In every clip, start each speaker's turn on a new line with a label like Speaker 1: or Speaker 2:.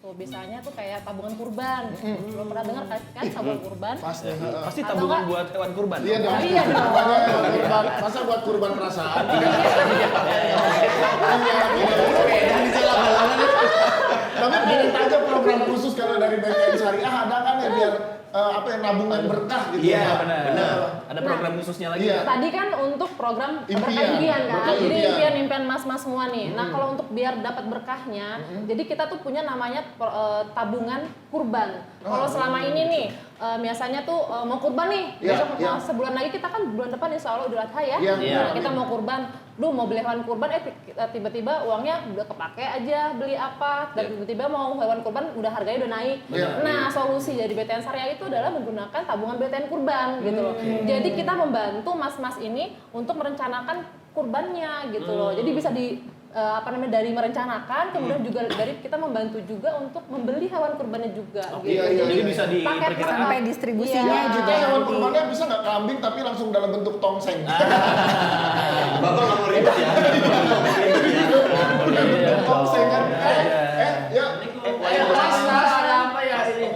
Speaker 1: gitu. Biasanya tuh kayak tabungan kurban. Belum pernah dengar kan tabungan kurban?
Speaker 2: Pasti tabungan buat hewan kurban.
Speaker 3: Iya dong.
Speaker 1: Iya dong.
Speaker 3: Kurban. Masa buat kurban perasaan? Beda nih salah. Tapi pengen tanya program khusus kalau dari BTN Syariah ada kan ya biar nabungan berkah gitu.
Speaker 2: Iya benar. Ada program khususnya lagi.
Speaker 3: Iya.
Speaker 1: Tadi kan untuk program berkah
Speaker 3: Impian.
Speaker 1: impian kan.
Speaker 3: Berkah
Speaker 1: Jadi
Speaker 3: impian.
Speaker 1: impian mas-mas semua nih. Nah, kalau untuk biar dapat berkahnya, jadi kita tuh punya namanya tabungan kurban. Kalau selama ini nih biasanya tuh mau kurban nih.
Speaker 3: Iya,
Speaker 1: Besok
Speaker 3: iya.
Speaker 1: Sebulan lagi kita kan bulan depan insya Allah Idul Adha ya.
Speaker 3: Iya.
Speaker 1: Nah, kita mau kurban. Mau beli hewan kurban tiba-tiba uangnya udah kepake aja beli apa dan tiba-tiba mau hewan kurban udah harganya udah naik.
Speaker 3: Iya.
Speaker 1: Nah, solusi dari BTN Syariah itu adalah menggunakan tabungan BTN kurban gitu loh. Jadi kita membantu mas-mas ini untuk merencanakan kurbannya gitu loh. Jadi bisa dari merencanakan kemudian juga dari kita membantu juga untuk membeli hewan kurbannya juga gitu.
Speaker 3: Iya,
Speaker 2: Jadi bisa
Speaker 1: paket
Speaker 2: diperkirakan.
Speaker 4: Sampai distribusinya
Speaker 1: Iya.
Speaker 4: juga.
Speaker 3: Hewan kurbannya bisa nggak kambing tapi langsung dalam bentuk tongseng.
Speaker 5: Bapak nggak mau ribet ya?
Speaker 3: Udah bentuk tongseng kan? Ya.
Speaker 6: Ada apa ya ini?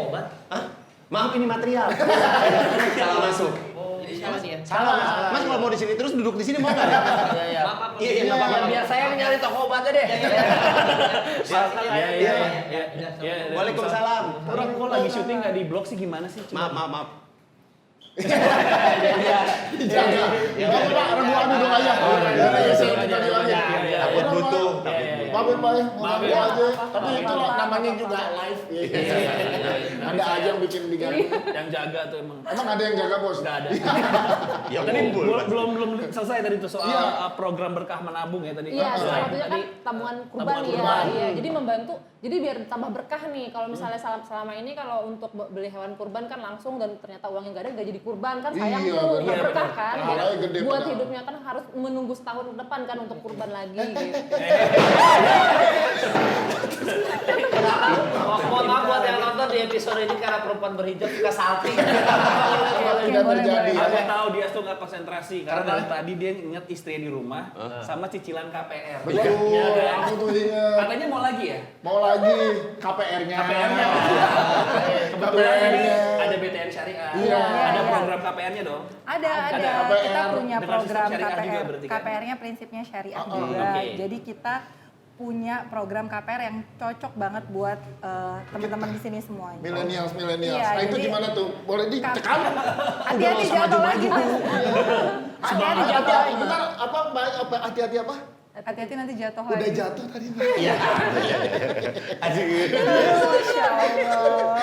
Speaker 5: Maaf ini material. Salah masuk.
Speaker 6: Siapa sih ya?
Speaker 5: Salah. Mas kalau mau di sini terus duduk di sini mau nggak?
Speaker 6: Iya, iya.
Speaker 5: Iya, iya, nggak apa-apa.
Speaker 6: Biar saya nyari toko obatnya deh.
Speaker 2: Iya.
Speaker 5: Waalaikumsalam.
Speaker 2: Orang kok lagi syuting nggak di blog sih gimana sih?
Speaker 5: Maaf.
Speaker 3: Jaga. Ya Pak, rebuan duduk aja.
Speaker 5: Takut butuh.
Speaker 3: Maafin Pak ya, maafin aja. Tapi itu namanya juga live. Ada aja yang bikin diganti.
Speaker 2: Yang jaga tuh emang.
Speaker 3: Emang ada yang jaga bos?
Speaker 2: Nggak ada.
Speaker 5: Ya
Speaker 2: Tadi
Speaker 5: kumpul.
Speaker 2: belum selesai tadi tuh soal
Speaker 3: Iya.
Speaker 2: program berkah menabung ya tadi.
Speaker 1: Iya, salah satunya kan
Speaker 2: Tadi
Speaker 1: tabungan kurban
Speaker 2: tabungan
Speaker 1: ya.
Speaker 2: kurban.
Speaker 1: Iya, jadi membantu. Jadi biar tambah berkah nih. Kalau misalnya selama ini kalau untuk beli hewan kurban kan langsung dan ternyata uangnya nggak ada nggak jadi kurban kan sayang
Speaker 3: Iya,
Speaker 1: tuh,
Speaker 3: benar.
Speaker 1: nggak berkah kan.
Speaker 3: Pahalanya
Speaker 1: Biar
Speaker 3: gede
Speaker 1: buat
Speaker 3: padahal.
Speaker 1: hidupnya kan harus menunggu setahun ke depan kan untuk kurban lagi gitu.
Speaker 6: Mohon maaf buat yang nonton di episode ini karena perempuan berhijab suka salting.
Speaker 3: Tidak terjadi.
Speaker 2: Aku tahu dia tuh nggak konsentrasi karena dari tadi dia inget istrinya di rumah sama cicilan KPR.
Speaker 3: Betul,
Speaker 2: Iya kan?
Speaker 3: aku tuh ingat.
Speaker 2: Katanya mau lagi ya?
Speaker 3: Mau lagi KPR-nya.
Speaker 2: KPR-nya. Kebetulan
Speaker 3: KPR-nya.
Speaker 2: ada BTN Syariah.
Speaker 3: Iya.
Speaker 2: Ada
Speaker 4: Iya.
Speaker 2: program KPR-nya dong.
Speaker 4: Ada.
Speaker 3: KPR.
Speaker 4: Kita punya
Speaker 2: Dengan
Speaker 4: program
Speaker 2: sistem syariah juga
Speaker 4: KPR.
Speaker 2: berarti kan?
Speaker 4: KPR-nya prinsipnya syariah
Speaker 3: Oh,
Speaker 4: juga.
Speaker 2: oke.
Speaker 4: Jadi kita punya program KPR yang cocok banget buat teman-teman di sini semuanya.
Speaker 3: Millennials.
Speaker 4: Iya,
Speaker 3: Nah itu
Speaker 4: jadi-
Speaker 3: gimana tuh? Boleh ditekan?
Speaker 4: Hati-hati jatuh lagi. Hati-hati jatuh lagi.
Speaker 3: Bentar, apa hati-hati apa?
Speaker 4: Hati-hati nanti jatuh
Speaker 3: Udah
Speaker 4: lagi.
Speaker 3: jatuh tadi.
Speaker 5: Iya.
Speaker 4: Masya Allah.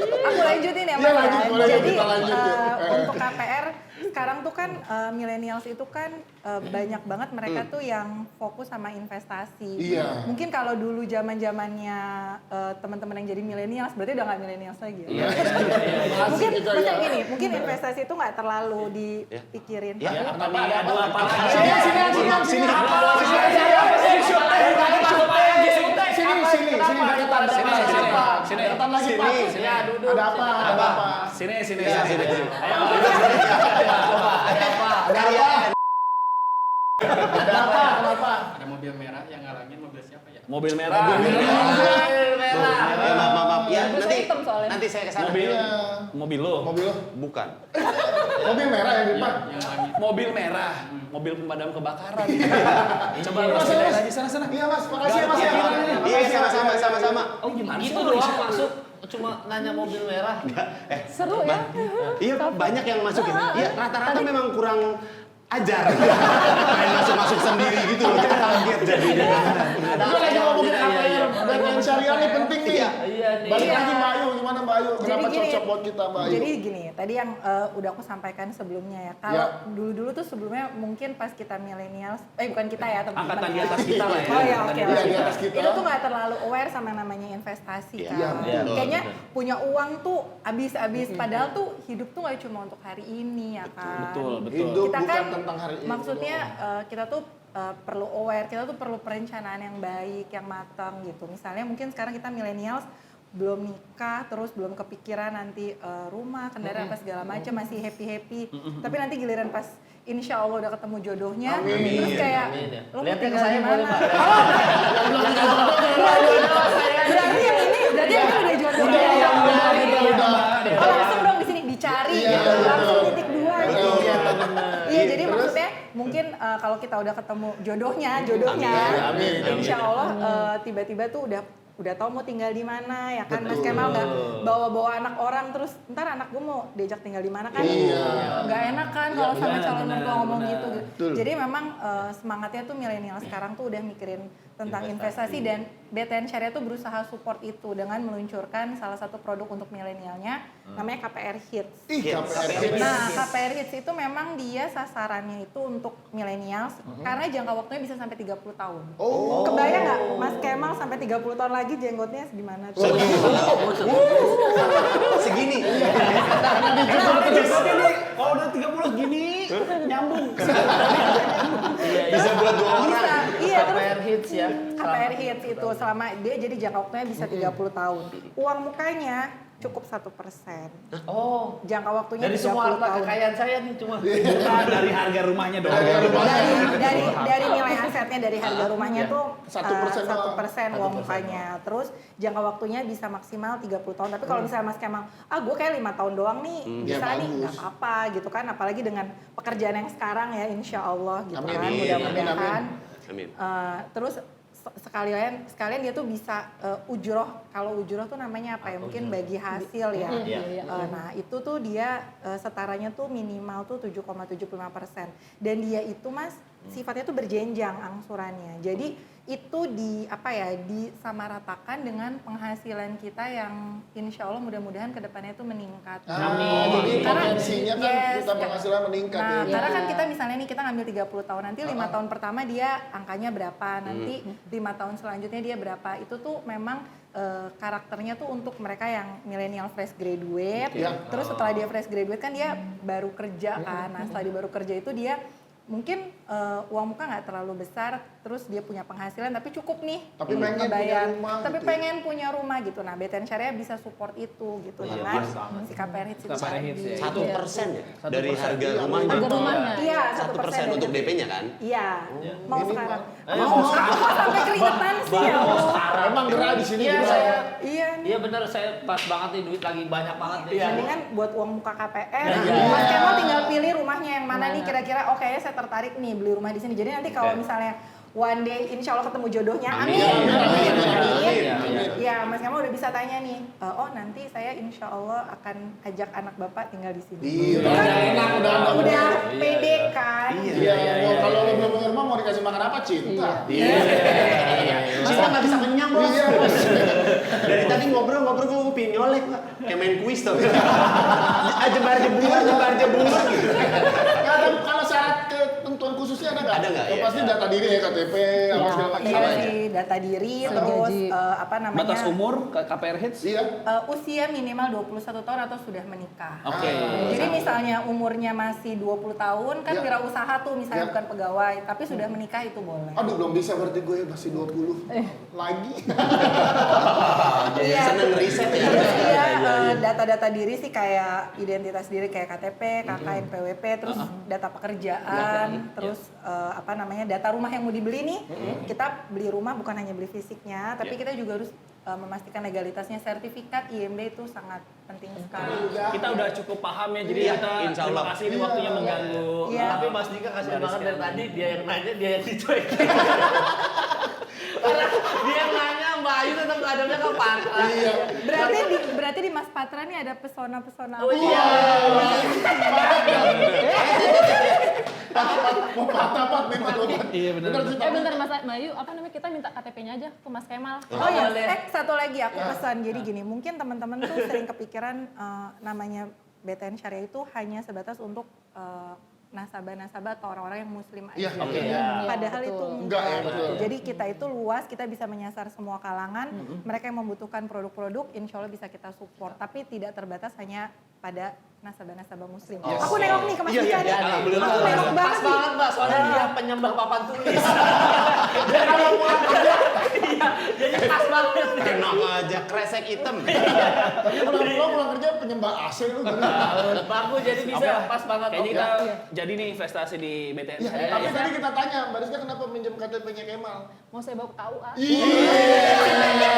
Speaker 4: Aku lanjutin ya,
Speaker 3: Iya,
Speaker 4: Mas.
Speaker 3: lanjut, boleh,
Speaker 4: Jadi
Speaker 3: kita lanjut ya.
Speaker 4: untuk KPR sekarang tuh kan millennials itu kan banyak banget mereka tuh yang fokus sama investasi.
Speaker 3: Iya.
Speaker 4: Mungkin kalau dulu zaman-zamannya teman-teman yang jadi millennials berarti udah nggak millennials lagi ya.
Speaker 2: Iya.
Speaker 4: Mungkin
Speaker 3: Asik itu
Speaker 4: maksudnya
Speaker 3: ya.
Speaker 4: gini, mungkin investasi itu nggak terlalu dipikirin.
Speaker 5: Ya,
Speaker 2: Apa nih? Ada apa lagi?
Speaker 3: Sini.
Speaker 2: Sini.
Speaker 3: Deketan lagi Pak.
Speaker 6: Ya, duduk.
Speaker 3: Ada apa?
Speaker 2: Sini.
Speaker 5: Iya, sini.
Speaker 2: Ayo.
Speaker 3: Ada apa? Kenapa?
Speaker 7: Ada mobil merah yang ngalangin mobil siapa ya?
Speaker 2: Mobil merah.
Speaker 5: Maaf. Ya,
Speaker 1: Mobil
Speaker 5: nanti
Speaker 1: hitam soalnya.
Speaker 5: nanti saya kesana.
Speaker 2: Mobil.
Speaker 3: Iya.
Speaker 2: Mobil lo.
Speaker 3: Mobil lo?
Speaker 5: Bukan.
Speaker 3: Mobil merah yang di depan.
Speaker 7: Yang ngalangin.
Speaker 2: Mobil merah. Mobil pemadam kebakaran. Coba lu pindahin aja sana.
Speaker 3: Iya Mas, makasih ya Mas.
Speaker 5: Iya, sama-sama.
Speaker 2: Oh gimana sih?
Speaker 6: Itu doang masuk cuma nanya mobil merah.
Speaker 1: Seru ya.
Speaker 5: Iya, banyak yang masuk ya. Iya, rata-rata memang kurang ajar. Main masuk sendiri gitu loh. Kita kaget jadinya.
Speaker 3: Kita lagi ngomongin KPR, BTN Syariah nih penting nih.
Speaker 6: Iya nih.
Speaker 3: Balik
Speaker 4: Iya.
Speaker 3: lagi Mbak Ayu, gimana Mbak Ayu? Kenapa
Speaker 4: Jadi gini,
Speaker 3: cocok buat kita Mbak Ayu?
Speaker 4: Jadi gini, tadi yang udah aku sampaikan sebelumnya ya. Kalau dulu-dulu tuh sebelumnya mungkin pas kita millennials, bukan kita ya teman-teman.
Speaker 2: Angkatan di
Speaker 4: ya.
Speaker 2: atas kita lah ya.
Speaker 4: Oh ya,
Speaker 2: Angkatan
Speaker 4: oke.
Speaker 2: di
Speaker 3: Iya,
Speaker 2: atas
Speaker 3: di
Speaker 2: kita.
Speaker 3: atas kita.
Speaker 4: Itu tuh nggak terlalu aware sama namanya investasi
Speaker 5: Iya,
Speaker 4: kan.
Speaker 3: iya,
Speaker 5: betul,
Speaker 4: Kayaknya
Speaker 5: betul.
Speaker 4: punya uang tuh habis-habis. Padahal tuh hidup tuh nggak cuma untuk hari ini ya kan.
Speaker 2: Betul.
Speaker 3: Hidup
Speaker 4: Kita
Speaker 3: bukan
Speaker 4: kan
Speaker 3: tentang hari ini.
Speaker 4: maksudnya
Speaker 3: doang.
Speaker 4: kita tuh perlu aware, kita tuh perlu perencanaan yang baik, yang matang gitu. Misalnya mungkin sekarang kita millennials belum nikah, terus belum kepikiran nanti rumah, kendaraan apa segala macam, masih happy. Tapi nanti giliran pas insya Allah udah ketemu jodohnya,
Speaker 3: Amin.
Speaker 4: terus kayak
Speaker 6: Amin
Speaker 4: lu
Speaker 6: Lihat
Speaker 4: mau
Speaker 6: ke
Speaker 4: tinggal
Speaker 6: saya
Speaker 4: di
Speaker 6: boleh
Speaker 4: mana?
Speaker 6: Pak.
Speaker 4: Berarti yang ini Berarti kan udah jodoh.
Speaker 3: Udah.
Speaker 4: Oh, langsung dong di sini dicari
Speaker 3: Iya,
Speaker 4: gitu. Langsung
Speaker 3: betul.
Speaker 4: titik 2 gitu.
Speaker 3: Betul.
Speaker 4: Iya, Iya, jadi
Speaker 3: Terus?
Speaker 4: maksudnya mungkin kalau kita udah ketemu jodohnya,
Speaker 3: Amin.
Speaker 4: insya Allah tiba-tiba tuh udah tahu mau tinggal di mana ya kan. Mas
Speaker 3: Betul.
Speaker 4: Kemal nggak bawa-bawa anak orang terus ntar anak gue mau diajak tinggal di mana kan nggak enak kan kalau sama calon mertua ngomong gitu.
Speaker 3: Betul.
Speaker 4: Jadi memang semangatnya tuh milenial sekarang tuh udah mikirin tentang investasi dan BTN Syariah tuh berusaha support itu dengan meluncurkan salah satu produk untuk milenialnya namanya KPR Hits.
Speaker 3: Ih, KPR.
Speaker 4: Nah, KPR Hits itu memang dia sasarannya itu untuk milenial karena jangka waktunya bisa sampai 30 tahun.
Speaker 3: Oh.
Speaker 4: Kebayang nggak Mas Kemal sampai 30 tahun lagi jenggotnya gimana tuh?
Speaker 5: Segini.
Speaker 2: Kalau udah 30 gini, nyambung.
Speaker 5: Bisa buat 2 orang.
Speaker 4: Bisa, iya terus
Speaker 6: KPR Hits ya.
Speaker 4: KPR Hits itu selama dia jadi jangka waktunya bisa 30 tahun. Uang mukanya cukup 1%.
Speaker 6: Oh,
Speaker 4: Jangka waktunya
Speaker 6: dari
Speaker 4: 30
Speaker 6: semua harta
Speaker 4: tahun.
Speaker 6: kekayaan saya nih cuma.
Speaker 2: Bukan dari harga rumahnya dong.
Speaker 4: Dari nilai asetnya dari harga rumahnya tuh
Speaker 3: 1%
Speaker 4: 1% uang mukanya. Terus jangka waktunya bisa maksimal 30 tahun. Tapi kalau misalnya Mas Kemal, gue kayak 5 tahun doang nih, bisa
Speaker 3: Ya,
Speaker 4: nih,
Speaker 3: bagus.
Speaker 4: nggak apa-apa gitu kan. Apalagi dengan pekerjaan yang sekarang ya, insya Allah gitu
Speaker 3: Amin.
Speaker 4: kan.
Speaker 5: Amin.
Speaker 4: Mudah-mudahan.
Speaker 5: Amin.
Speaker 4: Terus sekalian dia tuh bisa ujroh. Kalau ujroh tuh namanya apa ya? Mungkin bagi hasil ya. Nah itu tuh dia setaranya tuh minimal tuh 7,75%. Dan dia itu Mas sifatnya tuh berjenjang angsurannya. Jadi itu disamaratakan dengan penghasilan kita yang insya Allah mudah-mudahan kedepannya itu meningkat.
Speaker 3: Jadi
Speaker 4: Karena-
Speaker 3: potensinya kan
Speaker 4: Yes,
Speaker 3: kita penghasilan meningkat
Speaker 4: Nah,
Speaker 3: ya.
Speaker 4: karena kan kita misalnya nih kita ngambil 30 tahun, nanti 5 tahun pertama dia angkanya berapa, nanti 5 tahun selanjutnya dia berapa. Itu tuh memang karakternya tuh untuk mereka yang milenial fresh graduate.
Speaker 3: Iya.
Speaker 4: Terus setelah dia fresh graduate kan dia baru kerja kan. Nah, setelah dia baru kerja itu dia mungkin uang muka nggak terlalu besar, terus dia punya penghasilan tapi cukup nih
Speaker 3: Tapi
Speaker 4: untuk
Speaker 3: pengen
Speaker 4: ngebayar.
Speaker 3: punya rumah
Speaker 4: Tapi
Speaker 3: gitu ya.
Speaker 4: pengen punya rumah gitu. Nah, BTN Syariah bisa support itu gitu dengan si KPR Hits itu
Speaker 2: KPR Hits
Speaker 4: tadi.
Speaker 2: ya.
Speaker 5: 1% ya dari
Speaker 2: 1%.
Speaker 5: harga rumahnya.
Speaker 1: Harga rumahnya.
Speaker 4: Iya,
Speaker 5: 1% untuk DP-nya kan?
Speaker 4: Iya. Mau
Speaker 3: Minimal.
Speaker 4: sekarang.
Speaker 6: Mau
Speaker 4: Kok sampai keringetan sih ya?
Speaker 3: Emang gerak di sini
Speaker 6: Iya,
Speaker 3: juga.
Speaker 6: saya.
Speaker 4: Iya nih.
Speaker 6: Iya benar, saya pas banget nih, duit lagi banyak banget nih.
Speaker 4: Mendingan buat uang muka KPR.
Speaker 6: Iya.
Speaker 4: Mas Kemal tinggal pilih rumahnya yang mana nih kira-kira. Oke, saya tertarik nih beli rumah di sini. Jadi nanti kalau misalnya one day insya Allah ketemu jodohnya, amin. Ya, Mas Kemal udah bisa tanya nih. Oh nanti saya insya Allah akan ajak anak bapak tinggal di sini.
Speaker 3: Iya, udah enak, udah ada
Speaker 4: Udah
Speaker 3: umur.
Speaker 4: pede kan?
Speaker 3: Iya, kalau lo belum punya rumah mau dikasih makan apa? Cinta.
Speaker 5: Kita nggak bisa kenyang, Bos.
Speaker 3: Iya.
Speaker 5: Dari tadi ngobrol-ngobrol gue pengen nyolek, Pak. Kayak main kuis tuh. Jebar-jeburan gitu.
Speaker 3: Nggak ada, kalau syarat ketentuan khususnya ada nggak?
Speaker 5: Ada nggak?
Speaker 3: Ya,
Speaker 5: Iya.
Speaker 3: pasti data diri ya, KTP, apa segala macam.
Speaker 4: Iya sih, data diri, terus
Speaker 1: Gaji.
Speaker 4: apa namanya?
Speaker 2: Batas umur KPR Hits?
Speaker 3: Iya.
Speaker 4: Usia minimal 21 tahun atau sudah menikah.
Speaker 2: Oke.
Speaker 4: Jadi misalnya umurnya masih 20 tahun kan
Speaker 3: Ya.
Speaker 4: wirausaha tuh misalnya
Speaker 3: Ya.
Speaker 4: bukan pegawai, tapi sudah menikah itu boleh.
Speaker 3: Aduh, belum bisa berarti gue masih 20. Lagi.
Speaker 4: Iya.
Speaker 5: Seneng riset ya.
Speaker 4: Terus dia data-data diri sih kayak identitas diri kayak KTP, KKN, PWP, terus data pekerjaan, terus apa namanya data rumah yang mau dibeli nih. Kita beli rumah bukan hanya beli fisiknya, tapi kita juga harus memastikan legalitasnya. Sertifikat IMB itu sangat penting sekali.
Speaker 2: Kita udah cukup paham ya, jadi
Speaker 5: Iya,
Speaker 2: kita
Speaker 5: insya
Speaker 2: terima
Speaker 5: Allah.
Speaker 2: kasih ini waktunya mengganggu.
Speaker 4: Iya.
Speaker 6: Tapi Mas Dika kasih banget dari tadi, dia yang nanya, dia yang dicuekin. Karena dia yang nanya, Mbak Ayu tetap ngadepnya ke Patra.
Speaker 3: Iya.
Speaker 4: Berarti di Mas Patra nih ada pesona-pesona.
Speaker 6: Oh iya.
Speaker 3: Mau patah, Pat, minta tobat.
Speaker 2: Iya, benar.
Speaker 3: Sih, Pak.
Speaker 1: Bentar Mas Bayu, apa namanya kita minta KTP-nya aja ke Mas Kemal.
Speaker 4: Oh ya,
Speaker 6: boleh.
Speaker 4: satu lagi aku pesan. Jadi gini, mungkin teman-teman tuh sering kepikiran namanya BTN Syariah itu hanya sebatas untuk nasabah-nasabah atau orang-orang yang muslim aja.
Speaker 3: Iya, oke.
Speaker 4: Padahal
Speaker 1: Betul.
Speaker 4: itu
Speaker 3: Enggak ya, betul.
Speaker 4: Jadi kita itu luas, kita bisa menyasar semua kalangan. Mereka yang membutuhkan produk-produk, insya Allah bisa kita support. Tapi tidak terbatas hanya pada nasabah-nasabah muslim.
Speaker 3: Yes.
Speaker 4: Aku nengok nih ke Mas
Speaker 5: Iya,
Speaker 4: Dika
Speaker 5: iya,
Speaker 4: nih.
Speaker 5: alhamdulillah.
Speaker 4: Aku nengok
Speaker 6: Pas
Speaker 4: banget nih.
Speaker 6: banget Mbak, soalnya dia penyembah papan tulis.
Speaker 3: Kalau pulang kerja,
Speaker 6: Jadi pas banget.
Speaker 5: Enak aja, kresek hitam.
Speaker 3: tapi pulang kerja penyembah AC lu.
Speaker 6: Bagus, jadi bisa pas banget.
Speaker 2: Kayaknya
Speaker 6: Om.
Speaker 2: kita jadi nih investasi di BTN.
Speaker 3: Iya, tapi tadi kita tanya, Mbak Rizka kenapa minjem KTP-nya Kemal?
Speaker 1: Mau saya bawa ke KUA.
Speaker 3: Iya.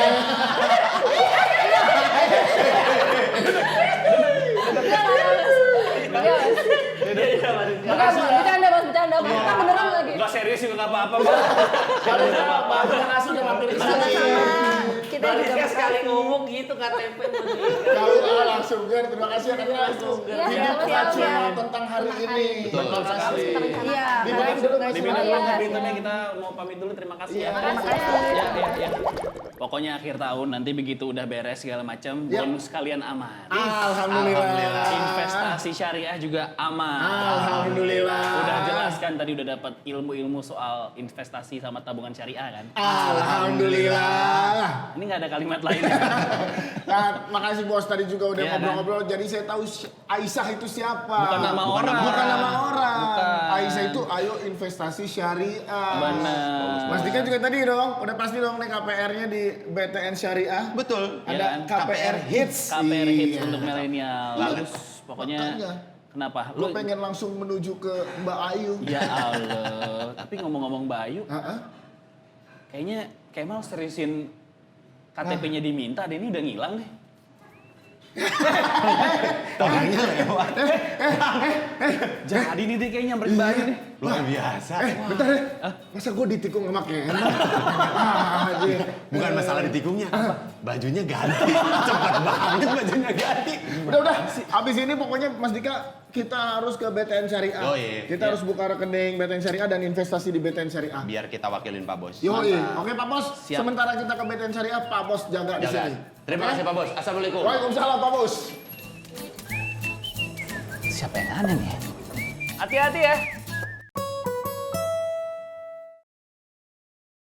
Speaker 1: Enggak, bercanda Bos, bercanda. Kita beneran lagi.
Speaker 2: Enggak serius juga enggak apa-apa, Mbak.
Speaker 3: Terima kasih udah mampir di sini.
Speaker 4: Sama-sama. Kita
Speaker 6: Mbak
Speaker 4: juga
Speaker 6: Rizka sekali ngomong gitu KTP Mbak
Speaker 3: Kalau langsung Ger, terima kasih ya Kak langsung.
Speaker 1: Iya,
Speaker 3: Ini
Speaker 1: sama-sama.
Speaker 3: cerita tentang hari ini.
Speaker 5: Betul
Speaker 3: sekali.
Speaker 4: Iya,
Speaker 3: Diminum dulu guys.
Speaker 2: Diminum
Speaker 1: Oh,
Speaker 2: dulu
Speaker 1: iya.
Speaker 2: pintunya, kita mau pamit dulu, terima kasih ya.
Speaker 1: Terima kasih.
Speaker 2: Ya. Pokoknya akhir tahun nanti begitu udah beres segala macam,
Speaker 3: Ya.
Speaker 2: bonus kalian aman.
Speaker 3: Alhamdulillah.
Speaker 2: Investasi syariah juga aman.
Speaker 3: Alhamdulillah.
Speaker 2: Udah jelas kan tadi udah dapat ilmu-ilmu soal investasi sama tabungan syariah kan?
Speaker 3: Alhamdulillah.
Speaker 2: Ini nggak ada kalimat lain.
Speaker 3: Nah, makasih bos tadi juga udah
Speaker 2: Iya, kan?
Speaker 3: ngobrol-ngobrol. Jadi saya tahu Aisyah itu siapa.
Speaker 2: Bukan nama orang.
Speaker 3: Bukan nama orang.
Speaker 2: Bukan.
Speaker 3: Aisyah itu ayo investasi syariah.
Speaker 2: Benar.
Speaker 3: Mas Dika juga tadi dong, udah pasti dong nih KPR-nya di BTN Syariah.
Speaker 5: Betul.
Speaker 2: Iya
Speaker 3: Ada
Speaker 2: kan?
Speaker 3: KPR Hits.
Speaker 2: KPR Hits
Speaker 3: Iya.
Speaker 2: untuk milenial. Bagus. Pokoknya
Speaker 3: Makanya.
Speaker 2: kenapa?
Speaker 3: Gue pengen langsung menuju ke Mbak Ayu.
Speaker 2: Ya Allah. Tapi ngomong-ngomong Mbak Ayu,
Speaker 3: Heeh.
Speaker 2: kayaknya Kemal seriusin KTP-nya diminta, deh ini udah ngilang deh.
Speaker 5: Orangnya lewat.
Speaker 2: Jadi nih deh kayaknya nyamperin Mbak Ayu nih.
Speaker 5: Luar biasa.
Speaker 3: Bentar ya. Masa gue ditikung sama Kemal? Aja.
Speaker 5: Bukan masalah ditikungnya. Bajunya ganti. Cepat banget bajunya ganti.
Speaker 3: Udah. Abis ini pokoknya Mas Dika kita harus ke BTN Syariah.
Speaker 5: Oh, iya.
Speaker 3: Kita harus buka rekening BTN Syariah dan investasi di BTN Syariah.
Speaker 5: Biar kita wakilin Pak Bos.
Speaker 3: Yoi. Oke Pak Bos.
Speaker 2: Siap.
Speaker 3: Sementara kita ke BTN Syariah, Pak Bos jaga di
Speaker 5: Jaga.
Speaker 3: sini.
Speaker 5: Terima kasih Pak Bos. Assalamualaikum.
Speaker 3: Waalaikumsalam Pak Bos.
Speaker 2: Siapa yang aneh nih? Hati-hati ya.